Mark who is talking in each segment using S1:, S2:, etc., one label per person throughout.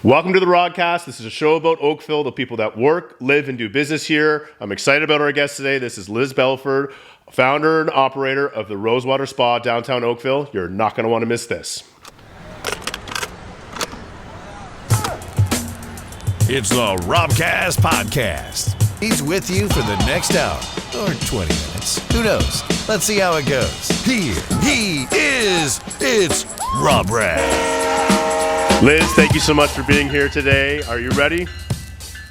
S1: Welcome to the Robcast. This is a show about Oakville, the people that work, live, and do business here. I'm excited about our guest today. This is Liz Belford, founder and operator of the Rosewater Spa, Downtown Oakville. You're not going to want to miss this.
S2: It's the Robcast podcast. He's with you for the next hour or 20 minutes. Who knows? Let's see how it goes. Here he is. It's Rob Raham.
S1: Liz, thank you so much for being here today. Are you ready?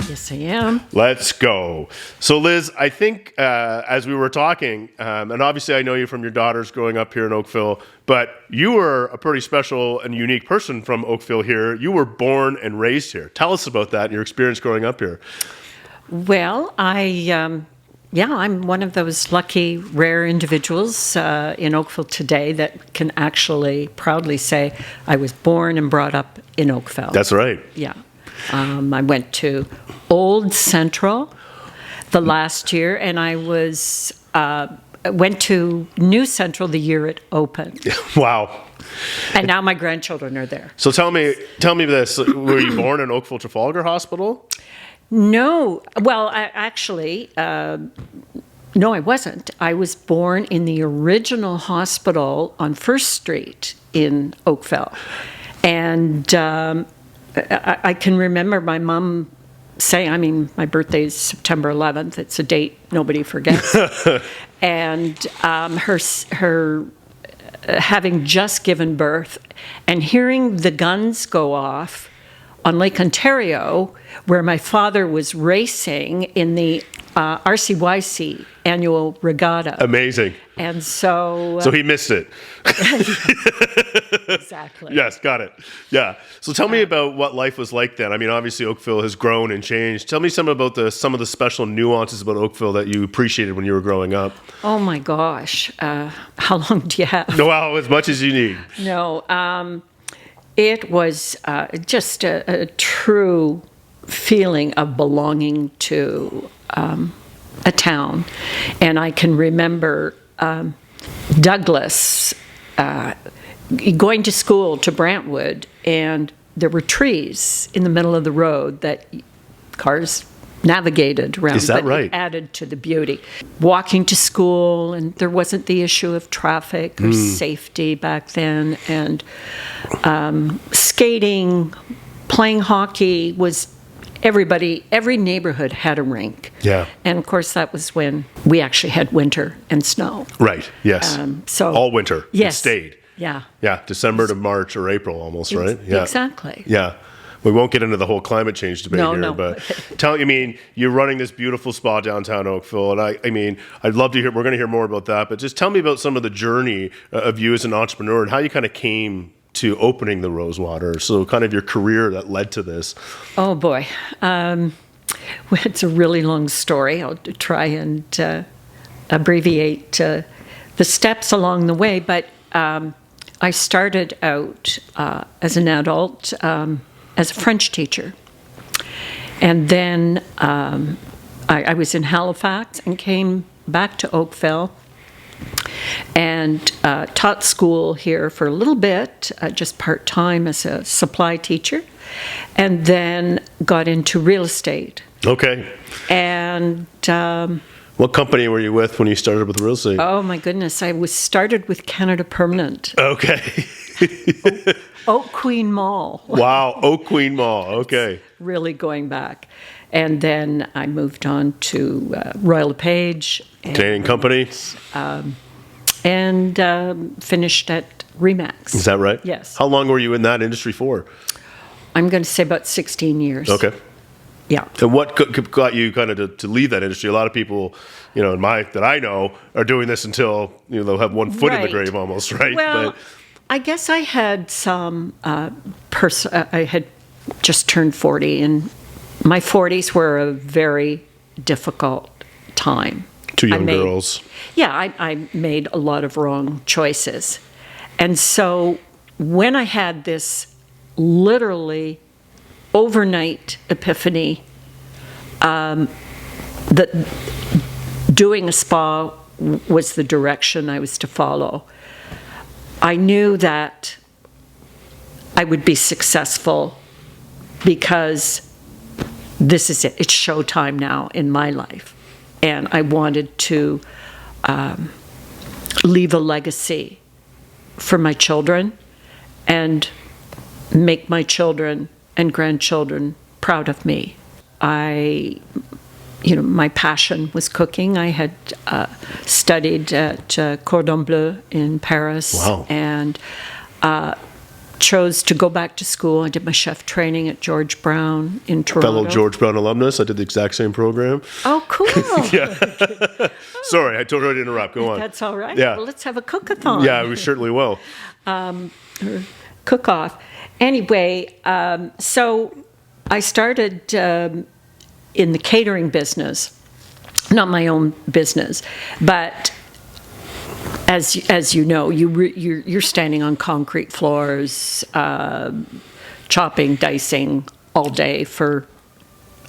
S3: Yes, I am.
S1: Let's go. So, Liz, I think as we were talking, and obviously I know you from your daughters growing up here in Oakville, but you were a pretty special and unique person from Oakville here. You were born and raised here. Tell us about that and your experience growing up here.
S3: Well, I'm one of those lucky, rare individuals in Oakville today that can actually proudly say I was born and brought up in Oakville.
S1: That's right.
S3: Yeah. I went to Old Central the last year, and I went to New Central the year it opened.
S1: Wow.
S3: And now my grandchildren are there.
S1: So tell me this. Were you born in Oakville Trafalgar Hospital?
S3: No. Well, no, I wasn't. I was born in the original hospital on First Street in Oakville. And I can remember my mom saying, my birthday is September 11th. It's a date nobody forgets. And her having just given birth and hearing the guns go off on Lake Ontario, where my father was racing in the RCYC annual regatta.
S1: Amazing.
S3: And so
S1: he missed it.
S3: Exactly.
S1: Yes, got it. Yeah. So tell me about what life was like then. Obviously Oakville has grown and changed. Tell me some of the special nuances about Oakville that you appreciated when you were growing up.
S3: Oh my gosh. How long do you have?
S1: Well, as much as you need.
S3: No. It was just a true feeling of belonging to a town. And I can remember Douglas going to school to Brantwood, and there were trees in the middle of the road that cars navigated around.
S1: Is that
S3: but
S1: right?
S3: It added to the beauty. Walking to school, and there wasn't the issue of traffic or safety back then, and skating, playing hockey was every neighborhood had a rink.
S1: Yeah.
S3: And of course that was when we actually had winter and snow.
S1: Right, yes.
S3: So
S1: all winter.
S3: Yes.
S1: It stayed.
S3: Yeah.
S1: Yeah, December to March or April almost, right? Yeah.
S3: Exactly.
S1: Yeah. We won't get into the whole climate change debate here,
S3: No.
S1: but you're running this beautiful spa downtown Oakville, and I'd love to hear. We're going to hear more about that, but just tell me about some of the journey of you as an entrepreneur and how you kind of came to opening the Rosewater. So, kind of your career that led to this.
S3: Oh boy, it's a really long story. I'll try and abbreviate the steps along the way, but I started out as an adult. As a French teacher. And then I was in Halifax and came back to Oakville and taught school here for a little bit, just part-time as a supply teacher, and then got into real estate.
S1: Okay.
S3: And
S1: what company were you with when you started with real estate?
S3: oh my goodness, I was started with Canada Permanent.
S1: Okay.
S3: Oak Queen Mall.
S1: Wow, Oak Queen Mall. Okay.
S3: Really going back. And then I moved on to Royal LePage.
S1: Canadian company.
S3: And finished at Remax.
S1: Is that right?
S3: Yes.
S1: How long were you in that industry for?
S3: I'm going to say about 16 years.
S1: Okay.
S3: Yeah.
S1: And what got you kind of to leave that industry? A lot of people, that I know, are doing this until they'll have one foot in the grave almost, right?
S3: Well, I guess I had some I had just turned 40, and my 40s were a very difficult time.
S1: Two young girls.
S3: Yeah, I made a lot of wrong choices. And so when I had this literally overnight epiphany that doing a spa was the direction I was to follow, I knew that I would be successful because this is it. It's showtime now in my life. And I wanted to leave a legacy for my children and make my children and grandchildren proud of me. My passion was cooking. I had studied at Cordon Bleu in Paris.
S1: Wow.
S3: And chose to go back to school. I did my chef training at George Brown in Toronto.
S1: Fellow George Brown alumnus. I did the exact same program.
S3: Oh, cool.
S1: Sorry, I totally to interrupt. Go on.
S3: That's all right.
S1: Yeah.
S3: Well, let's have a cook-a-thon.
S1: Yeah, we certainly will.
S3: Cook-off. Anyway, so I started in the catering business, not my own business, but as you know, you're standing on concrete floors, chopping, dicing all day for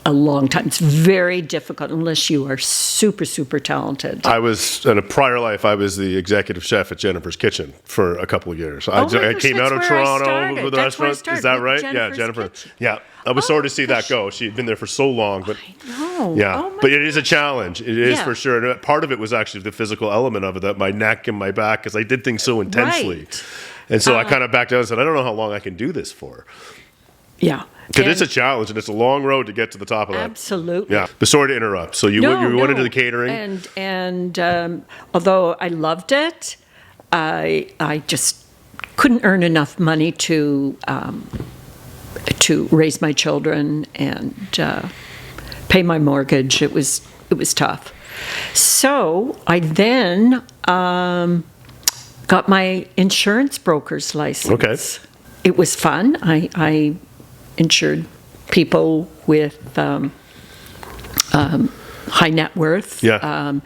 S3: a long time. It's very difficult unless you are super, super talented.
S1: I was, in a prior life, I was the executive chef at Jennifer's Kitchen for a couple of years. I came out of Toronto with the restaurant. Is that right? Yeah, Jennifer.
S3: Kitchen.
S1: Yeah. I was sorry to see that go. She'd been there for so long. But
S3: I know.
S1: yeah,
S3: Oh
S1: but it is a challenge. It is
S3: Yeah.
S1: for sure. And part of it was actually the physical element of it, that my neck and my back, because I did things so intensely.
S3: Right.
S1: And so I kind of backed down and said, I don't know how long I can do this for.
S3: Yeah.
S1: Because it's a challenge, and it's a long road to get to the top of that.
S3: Absolutely.
S1: Yeah. But sorry to interrupt. So you went into the catering.
S3: And although I loved it, I just couldn't earn enough money to raise my children and pay my mortgage. It was tough. So I then got my insurance broker's license.
S1: Okay.
S3: It was fun. I insured people with high net worth.
S1: Yeah.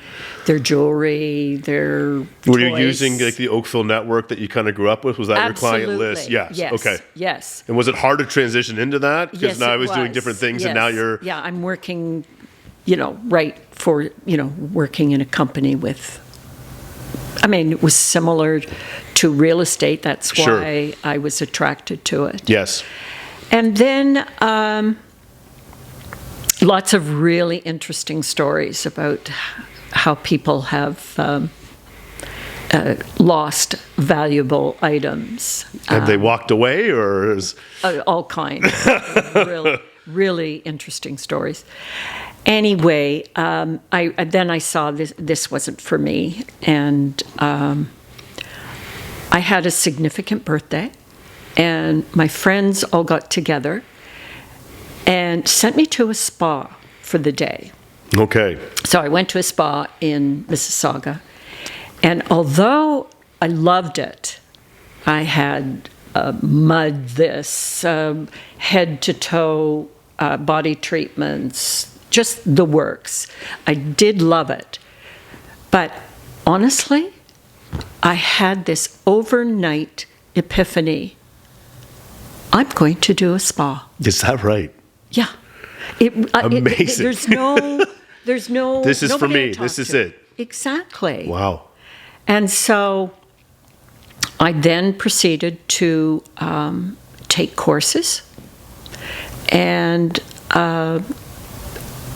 S3: Their jewelry, their
S1: Were you
S3: toys.
S1: using like the Oakville network that you kind of grew up with? Was that
S3: Absolutely.
S1: your client list? Yes. Okay.
S3: Yes.
S1: And was it hard to transition into that? Because
S3: Yes,
S1: now I
S3: it
S1: was doing different things, and now
S3: Yes.
S1: you're.
S3: Yeah, I'm working, working in a company with. I mean, it was similar to real estate. That's
S1: Sure.
S3: why I was attracted to it.
S1: Yes.
S3: And then lots of really interesting stories about how people have lost valuable items.
S1: Have they walked away, or is.
S3: All kinds. really, really interesting stories. Anyway, I saw this wasn't for me, and I had a significant birthday, and my friends all got together and sent me to a spa for the day.
S1: Okay.
S3: So I went to a spa in Mississauga, and although I loved it, I had mud this, head to toe body treatments, just the works. I did love it. But honestly, I had this overnight epiphany. I'm going to do a spa.
S1: Is that right?
S3: Yeah.
S1: Amazing.
S3: There's no.
S1: This is for
S3: nobody
S1: me.
S3: I talk
S1: This is
S3: to.
S1: it.
S3: Exactly.
S1: Wow.
S3: And so I then proceeded to take courses and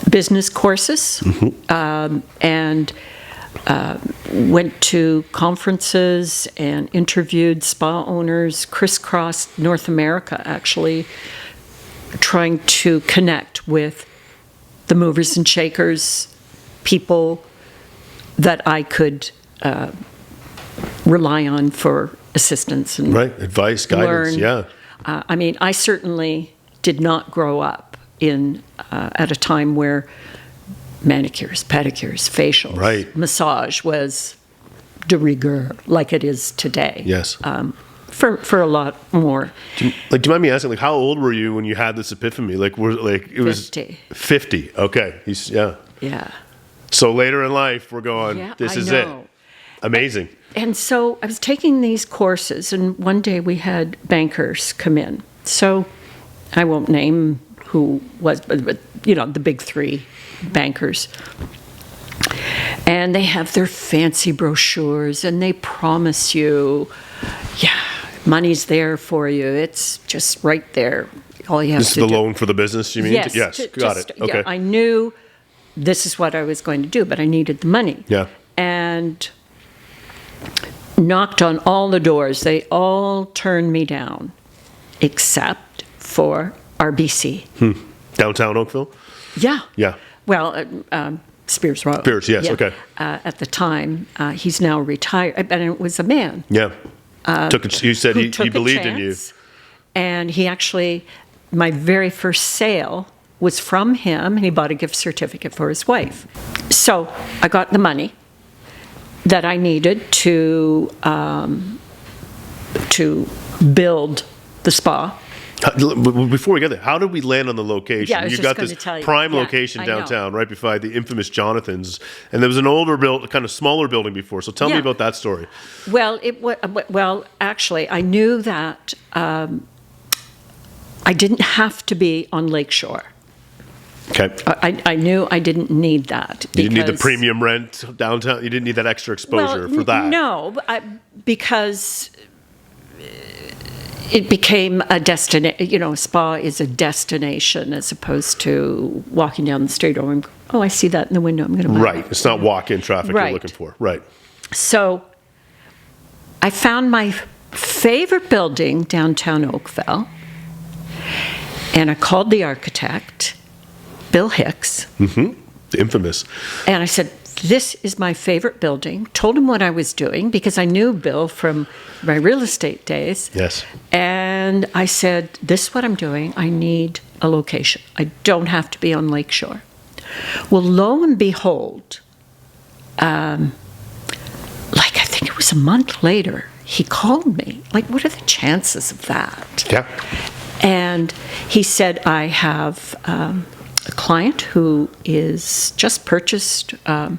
S3: business courses, and went to conferences and interviewed spa owners, crisscrossed North America, actually, trying to connect with the movers and shakers, people that I could rely on for assistance and
S1: Right. Advice, guidance.
S3: learn.
S1: Yeah.
S3: I mean, I certainly did not grow up at a time where manicures, pedicures, facials,
S1: Right.
S3: massage was de rigueur like it is today.
S1: Yes.
S3: For a lot more.
S1: Do you mind me asking, like, how old were you when you had this epiphany? Like, it was
S3: 50.
S1: 50. Okay.
S3: Yeah.
S1: So later in life, we're going.
S3: Yeah,
S1: This
S3: I
S1: is
S3: know.
S1: it. Amazing.
S3: And so I was taking these courses, and one day we had bankers come in. So I won't name who was, but the big three bankers. And they have their fancy brochures, and they promise you, money's there for you. It's just right there. all you have
S1: This is
S3: to
S1: the
S3: do.
S1: loan for the business, you mean?
S3: Yes.
S1: Got it. Okay.
S3: Yeah, I knew this is what I was going to do, but I needed the money.
S1: Yeah.
S3: And knocked on all the doors. They all turned me down, except for RBC.
S1: Downtown Oakville?
S3: Yeah.
S1: Yeah.
S3: Well, Spears Road.
S1: Spears, yes, okay.
S3: At the time, he's now retired, and it was a man.
S1: Yeah. You said
S3: who
S1: he
S3: took a
S1: believed in you.
S3: chance, and he actually, my very first sale was from him, and he bought a gift certificate for his wife. So I got the money that I needed to build the spa.
S1: Before we get there, how did we land on the location?
S3: Yeah, I was
S1: you
S3: just
S1: got
S3: going
S1: this
S3: to tell you.
S1: prime
S3: Yeah,
S1: location
S3: I know.
S1: downtown, right beside the infamous Jonathan's, and there was an older kind of smaller building before. So tell me
S3: Yeah.
S1: about that story.
S3: Well, actually, I knew that I didn't have to be on Lakeshore.
S1: Okay.
S3: I knew I didn't need that.
S1: You didn't need the
S3: because-
S1: premium rent downtown. You didn't need that extra exposure for that.
S3: No, because it became a destination. A spa is a destination as opposed to walking down the street. I see that in the window. I'm going to buy
S1: Right.
S3: it.
S1: It's not walk-in traffic
S3: Right.
S1: you're looking for. Right.
S3: So I found my favorite building downtown Oakville, and I called the architect, Bill Hicks,
S1: The infamous.
S3: and I said, this is my favorite building. Told him what I was doing because I knew Bill from my real estate days.
S1: Yes.
S3: And I said, this is what I'm doing. I need a location. I don't have to be on Lakeshore. Well, lo and behold, I think it was a month later, he called me. What are the chances of that?
S1: Yeah.
S3: And he said, I have a client who is just purchased a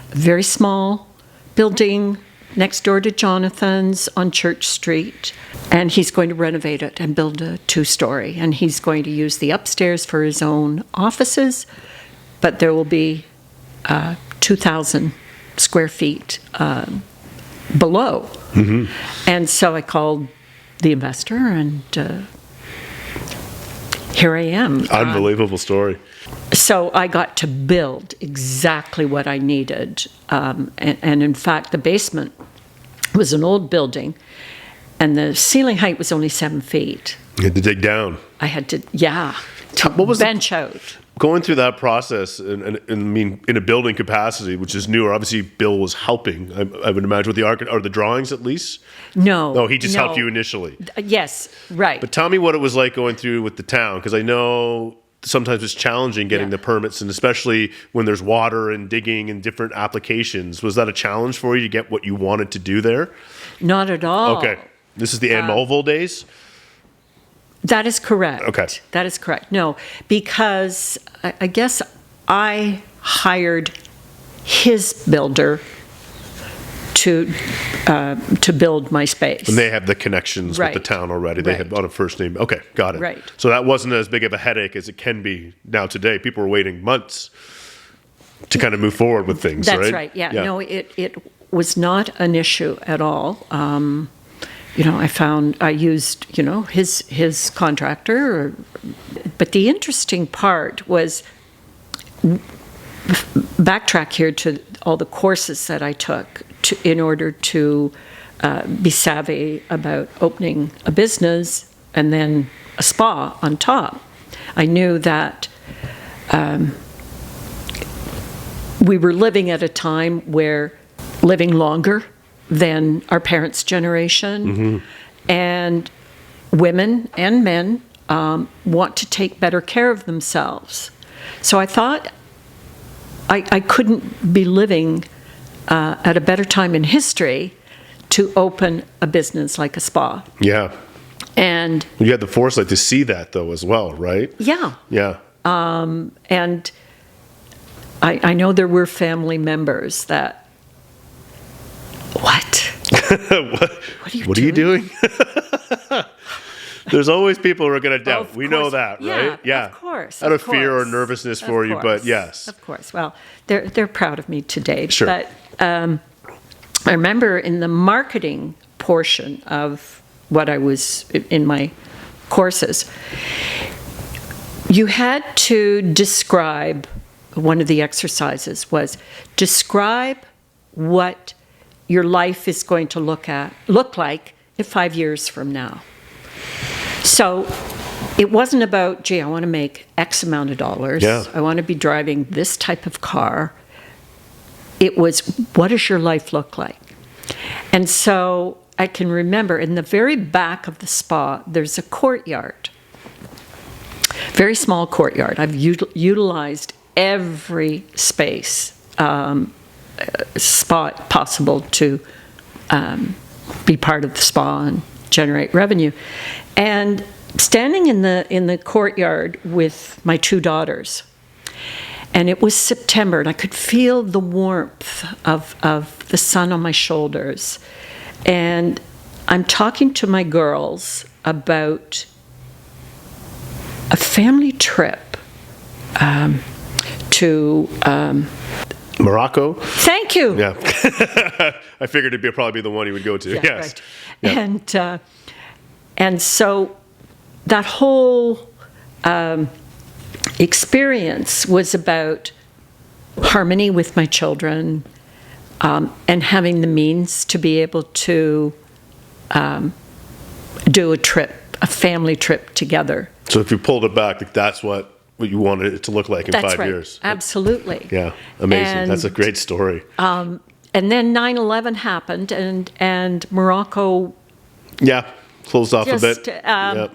S3: very small building next door to Jonathan's on Church Street, and he's going to renovate it and build a 2-story, and he's going to use the upstairs for his own offices, but there will be 2,000 square feet below. And so I called the investor, and here I am.
S1: Unbelievable story.
S3: So I got to build exactly what I needed. And in fact, the basement was an old building, and the ceiling height was only 7 feet.
S1: You had to dig down.
S3: I had to,
S1: What was
S3: bench out.
S1: Going through that process, and I mean, in a building capacity, which is newer, obviously Bill was helping, I would imagine, with the architect, or the drawings at least?
S3: No.
S1: He just helped you initially.
S3: Yes, right.
S1: But tell me what it was like going through with the town, because I know sometimes it's challenging getting the permits, and especially when there's water and digging and different applications. Was that a challenge for you to get what you wanted to do there?
S3: Not at all.
S1: Okay. This is the Ann Mulville days?
S3: That is correct.
S1: Okay.
S3: That is correct. No, because I guess I hired his builder to build my space.
S1: And they have the connections with the
S3: Right.
S1: town already. They
S3: Right.
S1: have on a first name. Okay, got it.
S3: Right.
S1: So that wasn't as big of a headache as it can be now today. People are waiting months to kind of move forward with things,
S3: That's
S1: right?
S3: right. Yeah. No, it was not an issue at all. I used, his contractor. But the interesting part was, backtrack here to all the courses that I took in order to be savvy about opening a business and then a spa on top. I knew that we were living at a time where living longer than our parents' generation, and women and men want to take better care of themselves. So I thought I couldn't be living at a better time in history to open a business like a spa.
S1: Yeah.
S3: And
S1: You had the foresight to see that, though, as well, right?
S3: yeah,
S1: Yeah.
S3: and I know there were family members that, what?
S1: What are you doing? There's always people who are going to doubt.
S3: Of
S1: We know
S3: course.
S1: that,
S3: Yeah,
S1: right? Yeah.
S3: of course,
S1: Out of
S3: of
S1: fear or
S3: course.
S1: nervousness
S3: Of
S1: for you, but
S3: course.
S1: yes.
S3: Of course. Well, they're proud of me today.
S1: Sure.
S3: But I remember in the marketing portion of what I was in my courses, You had to describe, one of the exercises was describe what your life is going to look like in 5 years from now. So it wasn't about, gee, I want to make X amount of dollars.
S1: Yeah.
S3: I want to be driving this type of car. It was, what does your life look like? And so I can remember in the very back of the spa, there's a courtyard. Very small courtyard. I've utilized every space, spot possible to be part of the spa and generate revenue. And standing in the courtyard with my 2 daughters, and it was September, and I could feel the warmth of the sun on my shoulders. And I'm talking to my girls about a family trip to
S1: Morocco?
S3: Thank you.
S1: Yeah. I figured it'd probably be the one you would go to.
S3: Yeah,
S1: Yes.
S3: right.
S1: Yeah.
S3: And so that whole experience was about harmony with my children, and having the means to be able to do a family trip together.
S1: So if you pulled it back, like that's what you wanted it to look like in
S3: That's
S1: 5
S3: right.
S1: years.
S3: Absolutely.
S1: Yeah, amazing.
S3: And,
S1: That's a great story.
S3: and then 9/11 happened, and Morocco
S1: Yeah, closed off a
S3: just
S1: bit. Yep.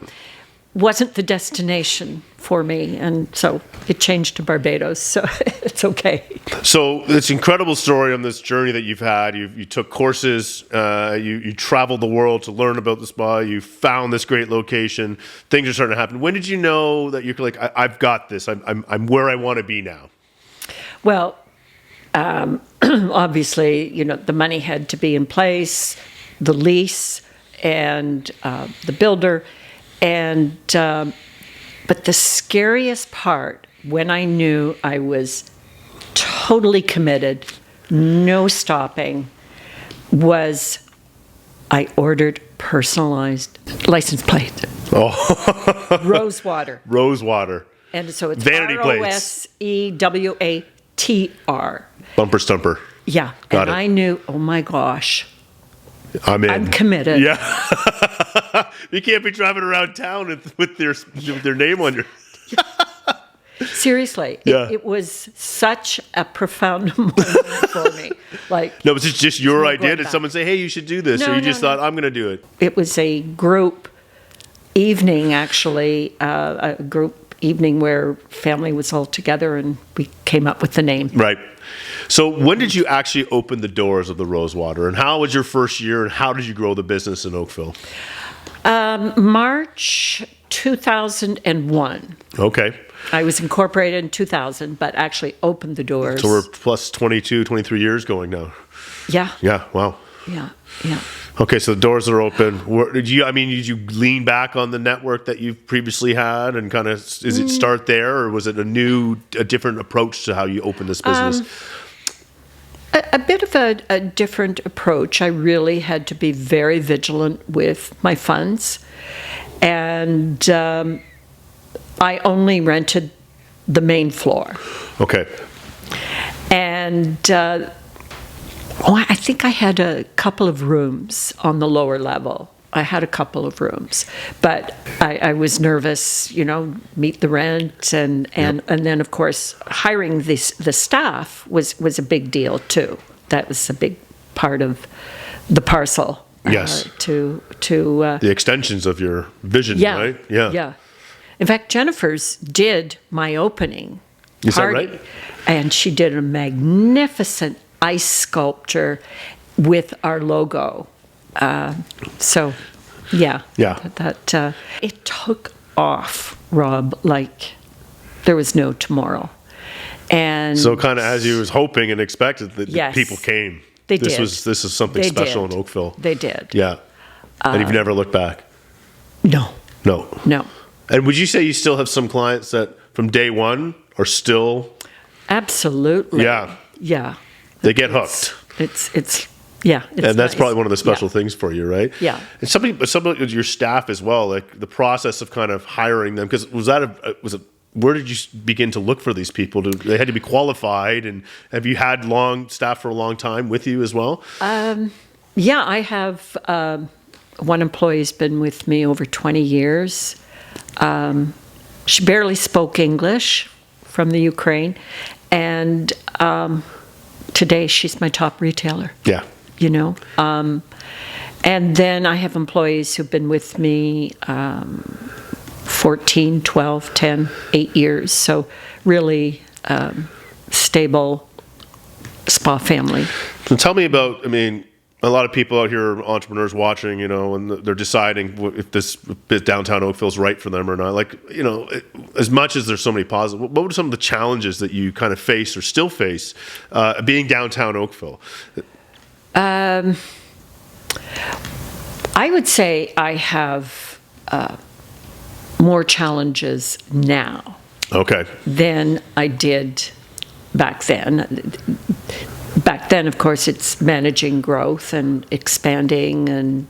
S3: wasn't the destination for me, and so it changed to Barbados, so it's okay.
S1: So it's an incredible story on this journey that you've had. You took courses, you traveled the world to learn about the spa. You found this great location. Things are starting to happen. When did you know that you're like, I've got this. I'm where I want to be now?
S3: Well, obviously, the money had to be in place, the lease, and the builder, and but the scariest part, when I knew I was totally committed, no stopping, was I ordered personalized license plate.
S1: Oh,
S3: Rosewater.
S1: Rosewater.
S3: And so it's
S1: Vanity plates.
S3: Rosewatr.
S1: Bumper stumper.
S3: Yeah.
S1: Got
S3: and
S1: it.
S3: I knew, oh my gosh,
S1: I'm in.
S3: I'm committed.
S1: Yeah. You can't be driving around town with their name on your...
S3: Seriously.
S1: Yeah.
S3: It was such a profound moment for me. Like,
S1: No, was it just your
S3: Going
S1: idea? Did
S3: back.
S1: someone say, hey, you should do this?
S3: No,
S1: or you
S3: no,
S1: just
S3: no.
S1: thought, I'm going to do it?
S3: it was a group evening, actually, a group evening where family was all together and we came up with the name.
S1: Right. So when did you actually open the doors of the Rosewater? And how was your first year? And how did you grow the business in Oakville?
S3: March 2001.
S1: Okay.
S3: I was incorporated in 2000, but actually opened the doors.
S1: So we're plus 22, 23 years going now.
S3: Yeah.
S1: Yeah. Wow.
S3: Yeah.
S1: Okay, so the doors are open. Did you lean back on the network that you've previously had and kind of, is it start there, or was it a different approach to how you opened this business?
S3: A bit of a different approach. I really had to be very vigilant with my funds. And I only rented the main floor.
S1: Okay.
S3: And I think I had a couple of rooms on the lower level. I had a couple of rooms, but I was nervous, meet the rent, and then of course hiring the staff was a big deal too. That was a big part of the parcel.
S1: Yes.
S3: To
S1: The extensions of your vision, right?
S3: Yeah. In fact, Jennifer's did my opening
S1: Is that
S3: party,
S1: right?
S3: and she did a magnificent ice sculpture with our logo. So, yeah. That it took off, Rob, like there was no tomorrow. And
S1: So kind of as you was hoping and expected that
S3: Yes.
S1: people came.
S3: They
S1: this
S3: did.
S1: This is something
S3: They
S1: special
S3: did.
S1: in Oakville.
S3: They did.
S1: Yeah. And you've never looked back?
S3: No.
S1: No. And would you say you still have some clients that from day one are still...
S3: Absolutely.
S1: Yeah.
S3: Yeah.
S1: They get hooked.
S3: It's
S1: And that's
S3: nice.
S1: probably one of the special
S3: Yeah.
S1: things for you, right?
S3: Yeah.
S1: And some of your staff as well, like the process of kind of hiring them, because was where did you begin to look for these people? They had to be qualified, and have you had long staff for a long time with you as well?
S3: Yeah, I have one employee's been with me over 20 years. She barely spoke English from the Ukraine, and today she's my top retailer.
S1: Yeah.
S3: And then I have employees who've been with me 14, 12, 10, 8 years. So really stable spa family.
S1: So tell me about, a lot of people out here, entrepreneurs watching, and they're deciding if this downtown Oakville is right for them or not. As much as there's so many positives, what were some of the challenges that you kind of face or still face being downtown Oakville?
S3: I would say I have more challenges now than I did back then. Back then, of course, it's managing growth and expanding, and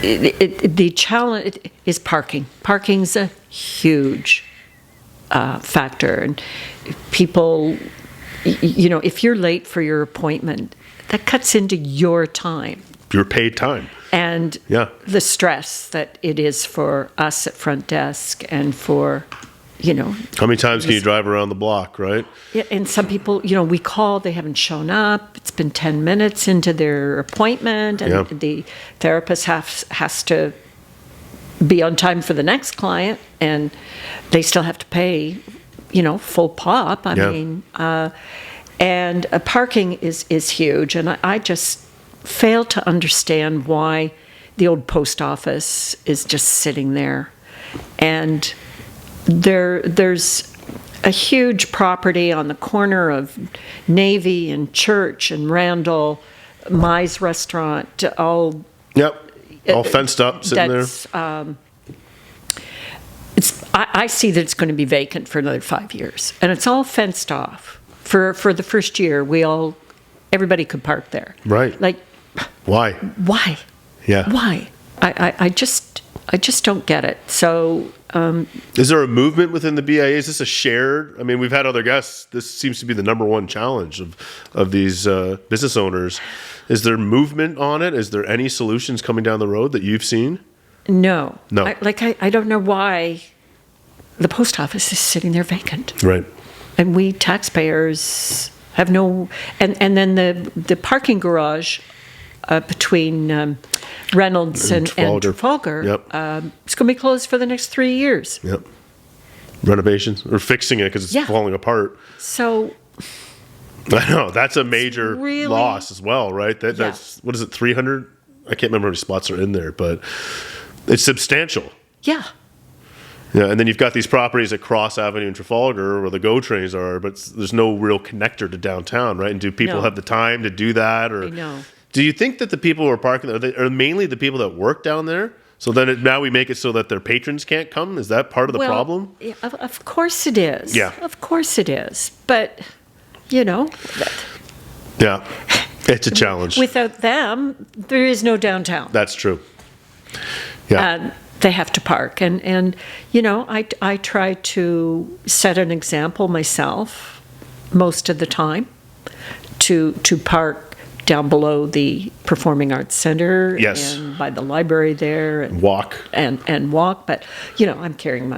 S3: the challenge is parking. Parking's a huge factor, and people, if you're late for your appointment, that cuts into your time.
S1: Your paid time.
S3: And the stress that it is for us at front desk and for,
S1: How many times can you drive around the block, right?
S3: Yeah, and some people, we call, they haven't shown up. It's been 10 minutes into their appointment, and the therapist has to be on time for the next client, and they still have to pay, full pop. And parking is huge, and I just fail to understand why the old post office is just sitting there. And there's a huge property on the corner of Navy and Church and Randall, Mize Restaurant, all
S1: fenced up, sitting there.
S3: I see that it's going to be vacant for another 5 years, and it's all fenced off. For the first year, everybody could park there.
S1: Right. Why?
S3: Why?
S1: Yeah.
S3: Why? I just don't get it. So.
S1: Is there a movement within the BIA? Is this a shared? We've had other guests. This seems to be the number one challenge of these business owners. Is there movement on it? Is there any solutions coming down the road that you've seen?
S3: No.
S1: I
S3: don't know why the post office is sitting there vacant.
S1: Right.
S3: And we taxpayers have no. And then the parking garage between Reynolds and Trafalgar, it's going to be closed for the next 3 years.
S1: Yep. Renovations or fixing it because it's falling apart.
S3: So.
S1: I know that's a major loss as well, right? That's what is it? 300? I can't remember how many spots are in there, but it's substantial.
S3: Yeah.
S1: Yeah, and then you've got these properties at Cross Avenue and Trafalgar where the GO trains are, but there's no real connector to downtown, right? And do people have the time to do that? Or
S3: I know.
S1: Do you think that the people who are parking there are mainly the people that work down there? So then now we make it so that their patrons can't come? Is that part of the problem?
S3: Of course it is.
S1: Yeah.
S3: Of course it is. But,
S1: Yeah. It's a challenge.
S3: Without them, there is no downtown.
S1: That's true. Yeah.
S3: They have to park. And I try to set an example myself most of the time to park down below the Performing Arts Center, and by the library there, and
S1: walk,
S3: and walk. But I'm carrying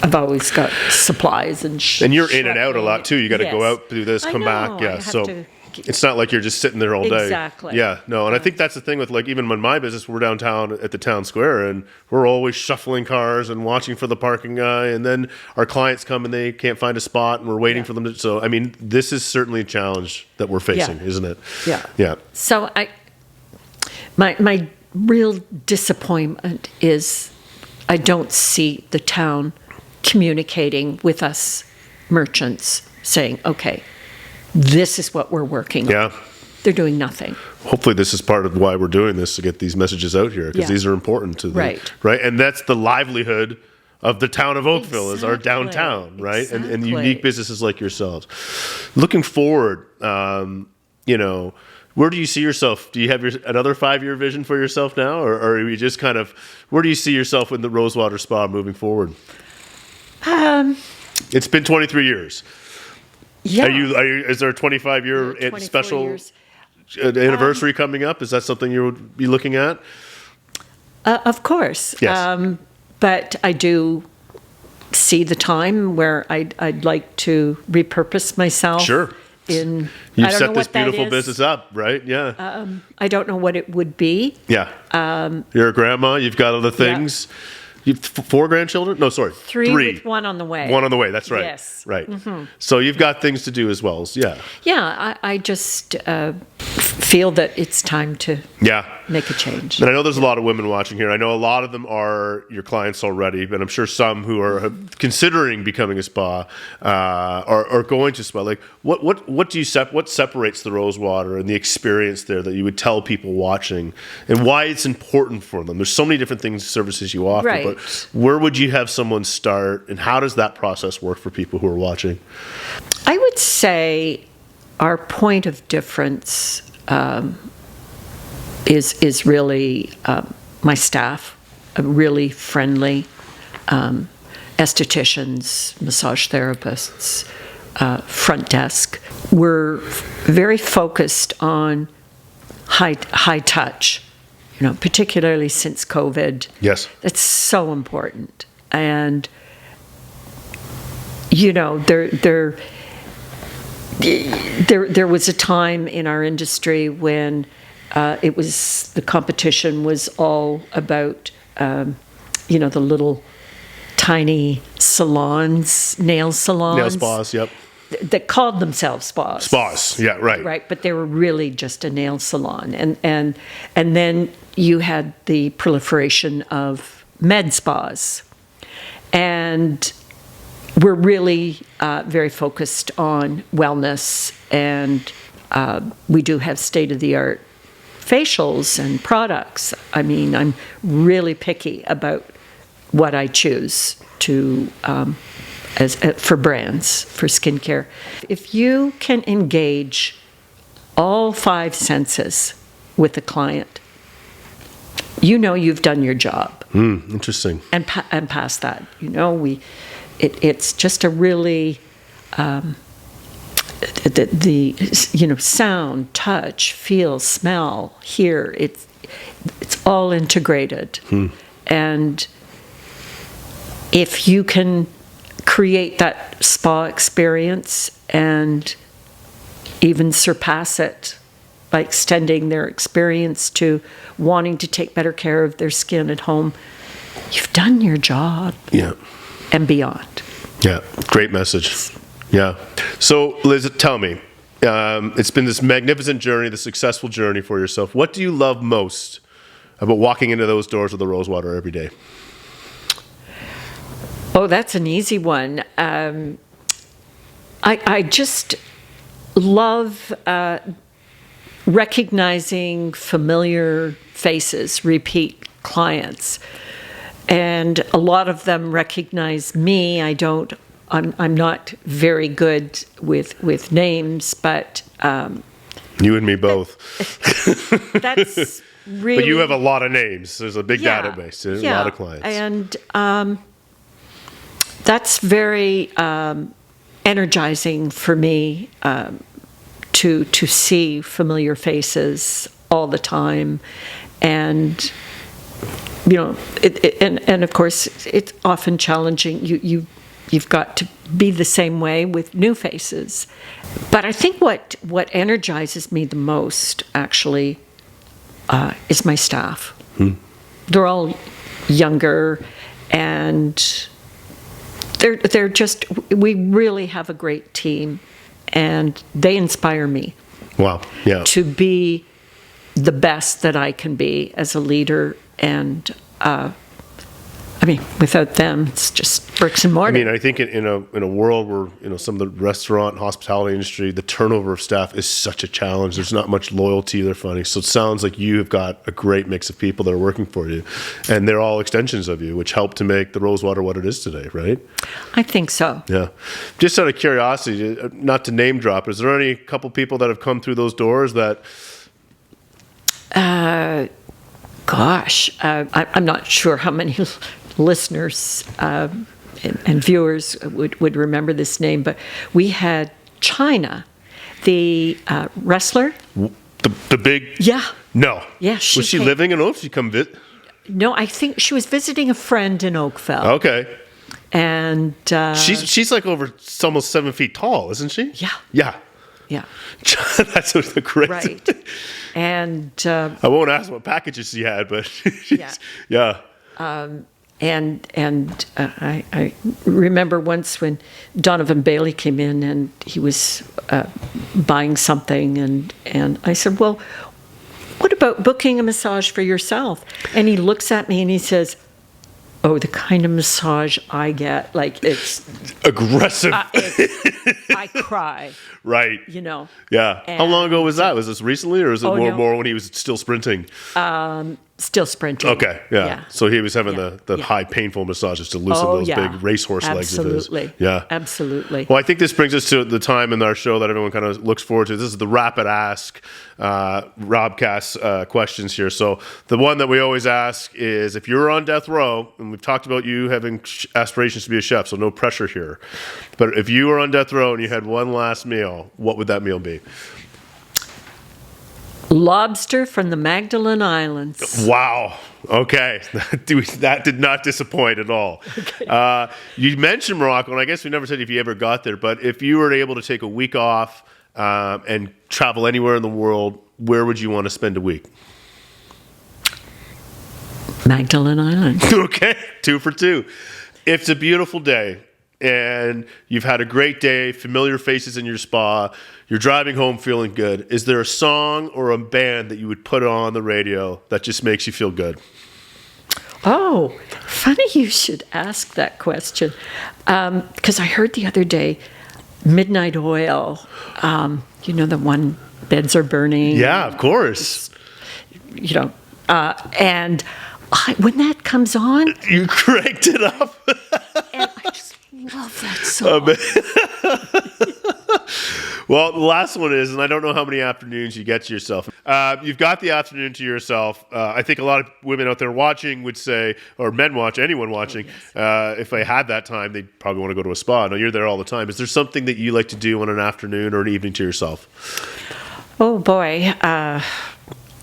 S3: I've always got supplies and
S1: you're in and out a lot too. You got to go out, do this, come back. Yeah, so it's not like you're just sitting there all day.
S3: Exactly.
S1: Yeah, no, and I think that's the thing with even in my business, we're downtown at the town square, and we're always shuffling cars and watching for the parking guy, and then our clients come and they can't find a spot, and we're waiting for them to. So this is certainly a challenge that we're facing, isn't it?
S3: Yeah.
S1: Yeah.
S3: So my real disappointment is I don't see the town communicating with us merchants, saying, okay, this is what we're working on.
S1: Yeah.
S3: They're doing nothing.
S1: Hopefully this is part of why we're doing this, to get these messages out here, because these are important to them. Right. And that's the livelihood of the town of Oakville, is our downtown, right? And unique businesses like yourselves. Looking forward, Where do you see yourself? Do you have another 5-year vision for yourself now, or are you just kind of, where do you see yourself in the Rosewater Spa moving forward? It's been 23 years.
S3: Yeah.
S1: Are you? Is there a 25-year special
S3: years.
S1: Anniversary coming up? Is that something you would be looking at?
S3: Of course.
S1: Yes.
S3: But I do see the time where I'd like to repurpose myself.
S1: Sure.
S3: You've
S1: You've set this beautiful business up, right? Yeah.
S3: I don't know what it would be.
S1: Yeah. You're a grandma. You've got other things. You've 4 grandchildren? No, sorry.
S3: 3 with 1 on the way.
S1: 1 on the way. That's right.
S3: Yes.
S1: Right. So you've got things to do as well. Yeah.
S3: Yeah. I just feel that it's time to make a change.
S1: And I know there's a lot of women watching here. I know a lot of them are your clients already, but I'm sure some who are considering becoming a spa or going to spa. Like, what do you what separates the Rosewater and the experience there that you would tell people watching, and why it's important for them? There's so many different things, services you offer,
S3: Right.
S1: but where would you have someone start, and how does that process work for people who are watching?
S3: I would say our point of difference is really my staff, really friendly, estheticians, massage therapists, front desk. We're very focused on high touch, particularly since COVID.
S1: Yes.
S3: It's so important. And, there was a time in our industry when the competition was all about, the little tiny salons, nail salons.
S1: Nail spas, yep.
S3: That called themselves spas.
S1: Spas, yeah, right.
S3: Right, but they were really just a nail salon. And then you had the proliferation of med spas. And we're really very focused on wellness, and we do have state-of-the-art facials and products. I mean, I'm really picky about what I choose to for brands, for skincare. If you can engage all 5 senses with a client, you've done your job.
S1: Interesting.
S3: And past that, it's just a really sound, touch, feel, smell, hear. It's all integrated, and if you can create that spa experience and even surpass it by extending their experience to wanting to take better care of their skin at home, you've done your job.
S1: Yeah.
S3: And beyond.
S1: Yeah, great message. Yeah. So, Liz, tell me, it's been this magnificent journey, this successful journey for yourself. What do you love most about walking into those doors of the Rosewater every day?
S3: Oh, that's an easy one. I just love recognizing familiar faces, repeat clients. And a lot of them recognize me. I'm not very good with names, but
S1: you and me both.
S3: That's really.
S1: But you have a lot of names. There's a big database. There's a lot of clients.
S3: And that's very energizing for me to see familiar faces all the time, and and of course it's often challenging. You've got to be the same way with new faces. But I think what energizes me the most actually is my staff. They're all younger, and they're just, we really have a great team, and they inspire me.
S1: Wow. Yeah.
S3: To be the best that I can be as a leader, and without them, it's just bricks and mortar.
S1: I think in a world where some of the restaurant and hospitality industry, the turnover of staff is such a challenge. There's not much loyalty they're finding. So it sounds like you have got a great mix of people that are working for you, and they're all extensions of you, which help to make the Rosewater what it is today, right?
S3: I think so.
S1: Yeah. Just out of curiosity, not to name drop, is there any couple people that have come through those doors that
S3: I'm not sure how many listeners and viewers would remember this name, but we had China, the wrestler.
S1: The big.
S3: Yeah.
S1: No.
S3: Yeah.
S1: Was she living in Oakville? She come visit?
S3: No, I think she was visiting a friend in Oakville.
S1: Okay.
S3: And
S1: she's like almost 7 feet tall, isn't she?
S3: Yeah.
S1: Yeah.
S3: Yeah.
S1: That's the crazy.
S3: Right. And
S1: I won't ask what packages she had, but yeah.
S3: And I remember once when Donovan Bailey came in and he was buying something, and I said, well, what about booking a massage for yourself? And he looks at me and he says, oh, the kind of massage I get, like it's
S1: aggressive.
S3: I cry.
S1: Right.
S3: You know.
S1: Yeah. How long ago was that? Was this recently, or was it more when he was still sprinting?
S3: Still sprinting.
S1: Okay. Yeah. So he was having the high painful massages to loosen those big racehorse legs of his.
S3: Absolutely.
S1: Yeah.
S3: Absolutely.
S1: Well, I think this brings us to the time in our show that everyone kind of looks forward to. This is the Rapid Ask Robcast questions here. So the one that we always ask is, if you're on death row, and we've talked about you having aspirations to be a chef, so no pressure here. But if you were on death row and you had one last meal, what would that meal be?
S3: Lobster from the Magdalen Islands.
S1: Wow. Okay. That did not disappoint at all. Okay. You mentioned Morocco, and I guess we never said if you ever got there, but if you were able to take a week off and travel anywhere in the world, where would you want to spend a week?
S3: Magdalen Island.
S1: Okay. 2 for 2. If it's a beautiful day and you've had a great day, familiar faces in your spa, you're driving home feeling good, is there a song or a band that you would put on the radio that just makes you feel good?
S3: Oh, funny you should ask that question. Because I heard the other day, Midnight Oil, you know, the one, Beds Are Burning.
S1: Yeah, of course.
S3: You know, and when that comes on.
S1: You cranked it up.
S3: And I just love that song.
S1: Well, the last one is, and I don't know how many afternoons you get to yourself. You've got the afternoon to yourself. I think a lot of women out there watching would say, or men watch, anyone watching, if they had that time, they'd probably want to go to a spa. Now, you're there all the time. Is there something that you like to do on an afternoon or an evening to yourself?
S3: Oh, boy.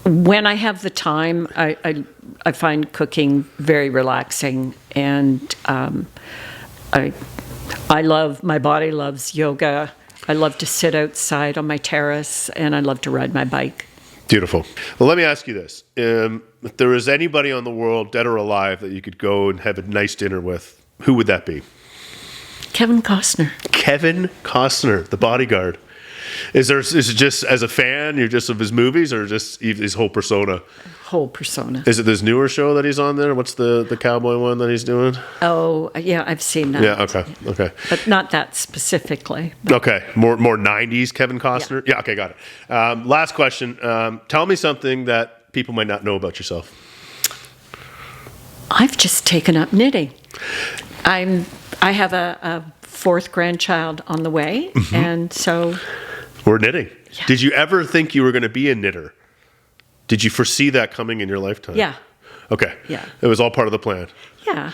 S3: When I have the time, I find cooking very relaxing, and I love, my body loves yoga. I love to sit outside on my terrace, and I love to ride my bike.
S1: Beautiful. Well, let me ask you this. If there was anybody on the world, dead or alive, that you could go and have a nice dinner with, who would that be?
S3: Kevin Costner.
S1: Kevin Costner, the bodyguard. Is it just as a fan, you're just of his movies, or just his whole persona?
S3: Whole persona.
S1: Is it this newer show that he's on there? What's the cowboy one that he's doing?
S3: Oh, yeah, I've seen that.
S1: Yeah, okay.
S3: But not that specifically.
S1: Okay, more 90s Kevin Costner? Yeah, okay, got it. Last question. Tell me something that people might not know about yourself.
S3: I've just taken up knitting. I have a fourth grandchild on the way, and so...
S1: We're knitting.
S3: Yeah.
S1: Did you ever think you were going to be a knitter? Did you foresee that coming in your lifetime?
S3: Yeah.
S1: Okay.
S3: Yeah.
S1: It was all part of the plan.
S3: Yeah.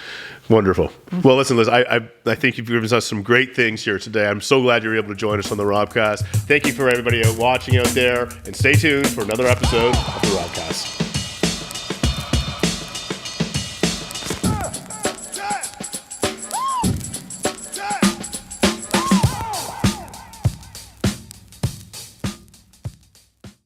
S1: Wonderful. Mm-hmm. Well, listen, Liz, I think you've given us some great things here today. I'm so glad you're able to join us on the Robcast. Thank you for everybody watching out there, and stay tuned for another episode of the Robcast.